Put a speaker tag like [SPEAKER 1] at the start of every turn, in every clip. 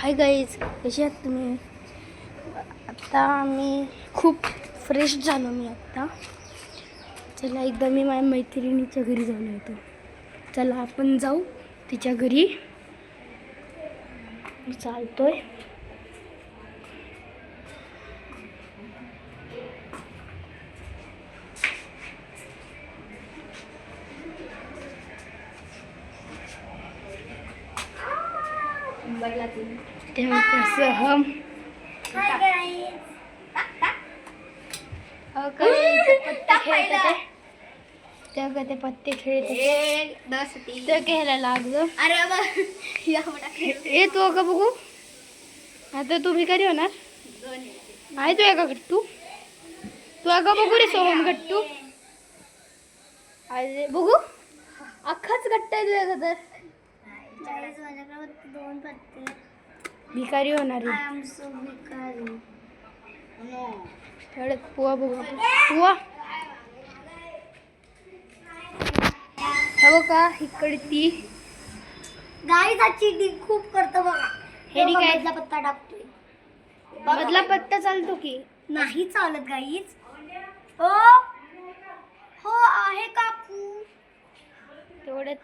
[SPEAKER 1] Hi guys, कशी आहात तुम्ही? आता मी खूप फ्रेश झालो मी आत्ता. चला एकदा मी माझ्या मैत्रिणीच्या घरी जाऊन येतो. चला आपण जाऊ तिच्या घरी. मी चालतोय. तेव्हा कसं हम पत्ते खेळत आहे. तेव्हा ते पत्ते खेळत ते घ्यायला लागलं. अरे तू का बघू आता तुम्ही कधी होणार आहे? तू एका गट्टू तू एका बघू रे सोहम गट्टू. अरे बघू अख्खाच गट्टा आहे तुझ्या तर
[SPEAKER 2] दोन पत्ते.
[SPEAKER 1] भिकारी होणार
[SPEAKER 2] I am so भिकारी.
[SPEAKER 1] थोडं पुवा बघू पुवा. हो का इकडे ती
[SPEAKER 2] गाईज चीटिंग खूप करतो बघा.
[SPEAKER 1] हे ठीक आहे.
[SPEAKER 2] मधला पत्ता टाकतोय.
[SPEAKER 1] मधला पत्ता चालतो की
[SPEAKER 2] नाही चालत गाईज. ओ हो आहे काकू.
[SPEAKER 1] तेवढ्यात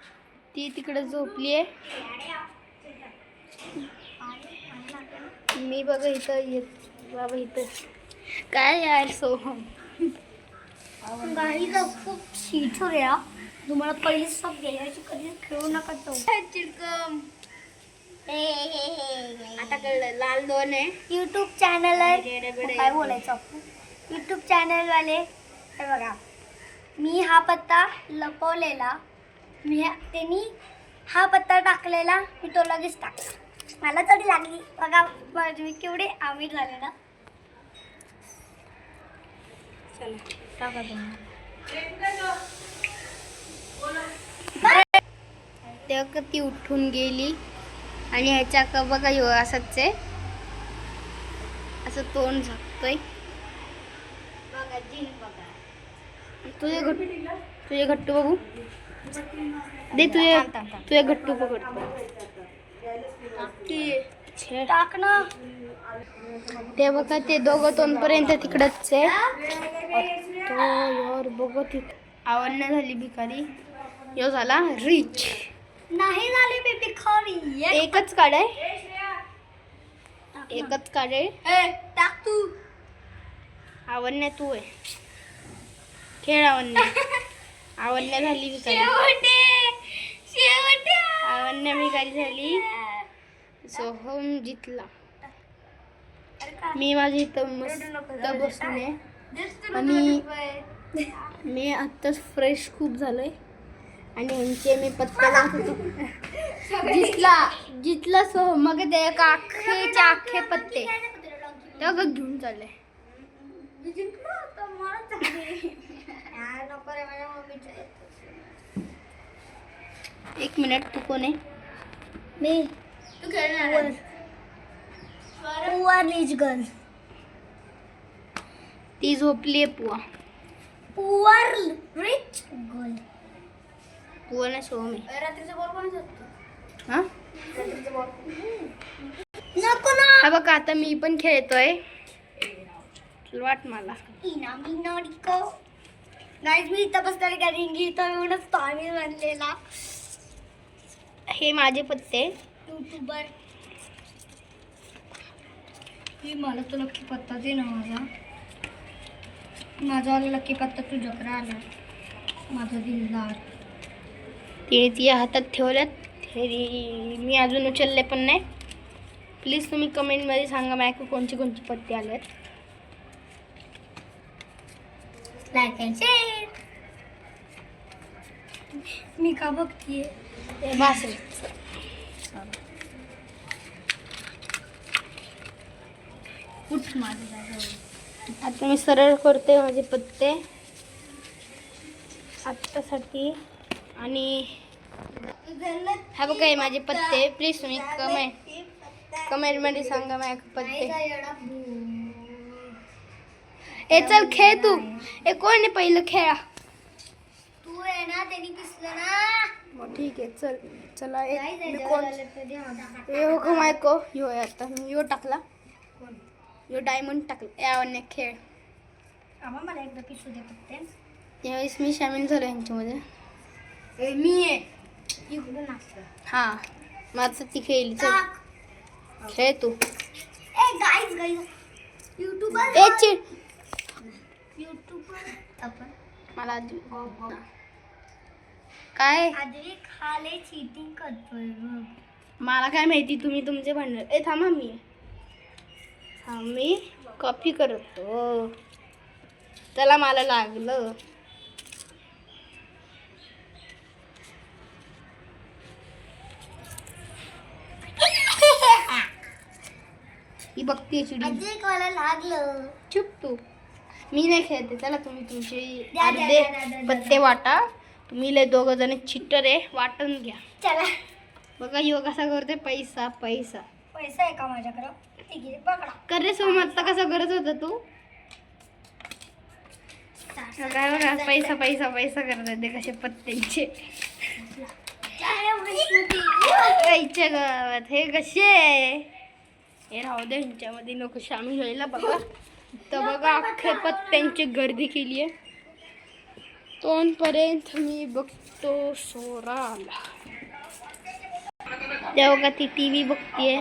[SPEAKER 1] ती तिकडे झोपली आहे. मी बघा इथं येत बाबा इथं काय यार सोहम.
[SPEAKER 2] गाईज खूप शीट हो गया. तुम्हाला पहिली सब गेल्याची कधी खेळू नका तो
[SPEAKER 1] चिडकम. आता कळलं लाल दोन आहे.
[SPEAKER 2] यूट्यूब चॅनल आहे. काय बोलायचं आपण यूट्यूब चॅनल वाले हे बघा. मी हा पत्ता लपवलेला. त्यांनी हा पत्ता टाकलेला. मी तो लगेच टाकला. मला तरी लागली बघा. मी केवढे आमिर झाले ना.
[SPEAKER 1] चला टाका तुम्ही. तेव्हा ती उठून गेली आणि ह्याच्या का बघा ह्यो असंच आहे. असं तोंड झाकतोय. तुझे घट्टू बघू दे. तुझे घट्टू पकडतो
[SPEAKER 2] टाक ना.
[SPEAKER 1] ते बघा ते दोघं तोंडपर्यंत तिकडच आहे. तो यार बघत आवडणं झाली भिकारी. यो झाला रिच.
[SPEAKER 2] नाही झाले मी भिकारी.
[SPEAKER 1] एकच काढाय एकच काढाय.
[SPEAKER 2] टाक तू.
[SPEAKER 1] आवडण्या तू आहे. खेळ आवडण्या. आवडण्या झाली भिकारी. आवडण्या भिकारी झाली. सोहम जितला. मी माझी इथं मस्त बसले आणि मी आत्ताच फ्रेश खूप झालोय आणि यांचे मी पत्ता लावत होतो. जितला सोहम. मग ते अख्खे पत्ते तेव्हा घेऊन चालले. एक मिनिट तू कोण आहे?
[SPEAKER 2] मी
[SPEAKER 1] तू खेळणार.
[SPEAKER 2] Poor rich girl.
[SPEAKER 1] ती झोपली आहे पुवा.
[SPEAKER 2] Poor rich girl.
[SPEAKER 1] पुवा ना सोहम आहे.
[SPEAKER 2] रात्रीचा बॉल कोण झोपतो?
[SPEAKER 1] हा
[SPEAKER 2] नको ना.
[SPEAKER 1] हा बघा आता मी पण खेळतोय. वाट मला
[SPEAKER 2] गाईज मी इथं बसणार कारण की इथं येऊनच तो आम्ही बनलेला
[SPEAKER 1] हे माझे पत्ते.
[SPEAKER 2] यूट्यूबर. ही मला तो लकी पत्ता दे ना. माझा लकी पत्ता तुझ्याकडे आला. माझा दिलदार.
[SPEAKER 1] तिने ती हातात ठेवल्यात. मी अजून उचलले पण नाही. प्लीज तुम्ही कमेंटमध्ये सांगा मला कोणते पत्ते आलेत.
[SPEAKER 2] Like and share. मी का बघतीये
[SPEAKER 1] बस
[SPEAKER 2] उठ माझ्या.
[SPEAKER 1] आता मी सरळ करते माझे पत्ते आत्तासाठी. आणि हा बघा हे माझे पत्ते. प्लीज तुम्ही कमेंटमध्ये सांगा माझे पत्ते. ए चल खेळ तू. ए कोण आहे पहिलं खेळा.
[SPEAKER 2] तू आहे ना. त्यांनी पिसलं ना.
[SPEAKER 1] ठीक आहे चल चला एक मी कोण यो का मायको यो आहे आता मी यो टाकला यो डायमंड टाकला यावरने खेळ
[SPEAKER 2] आम्हा मला एकदा पिशू दे फक्त
[SPEAKER 1] त्यावेळेस मी सामील झालो यांच्यामध्ये
[SPEAKER 2] मी आहे इकडून असतं
[SPEAKER 1] हां माझं ती खेळली चल खेळ तू
[SPEAKER 2] ए गाईज गाईज यूट्यूबर
[SPEAKER 1] ए चिड
[SPEAKER 2] यूट्यूबर आपण
[SPEAKER 1] मला काय
[SPEAKER 2] आधी खाले चीटिंग करतोय बघ.
[SPEAKER 1] मला काय माहिती तुम्ही तुमचे भांडण ए थांबा मी कॉपी करतो त्याला मला लागलं ही बघतीये चिडी
[SPEAKER 2] आधी मला लागलं
[SPEAKER 1] चुप तू मी नाही खेळते चला तुम्ही तुमचे
[SPEAKER 2] द्या, द्या,
[SPEAKER 1] अर्धे
[SPEAKER 2] द्या, द्या,
[SPEAKER 1] पत्ते वाटा तुम्ही लय दोघं जण चिट्टर आहे वाटून घ्या
[SPEAKER 2] चला
[SPEAKER 1] बघा यो कसा करते पैसा पैसा
[SPEAKER 2] पैसा आहे का माझ्याकडं ठीक आहे पकडा
[SPEAKER 1] कर रे सोम आता कसा करत होता तू काय बघा पैसा पैसा पैसा करत होते कसे पत्त्यांचे आईच्या गावात हे कसे आहे हे राहू दे ह्यांच्यामध्ये नको शामिल व्हायला बघा तर बघा अख्खे पत्त्यांची गर्दी केली आहे तोंडपर्यंत मी बघतो सोराला त्या बघा ती टी व्ही बघतीये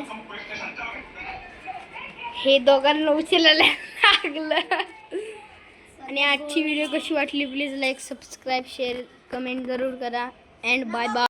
[SPEAKER 1] हे दोघांना उचलायला लागलं आणि आजची व्हिडिओ कशी वाटली please like subscribe share comment जरूर करा अँड बाय बाय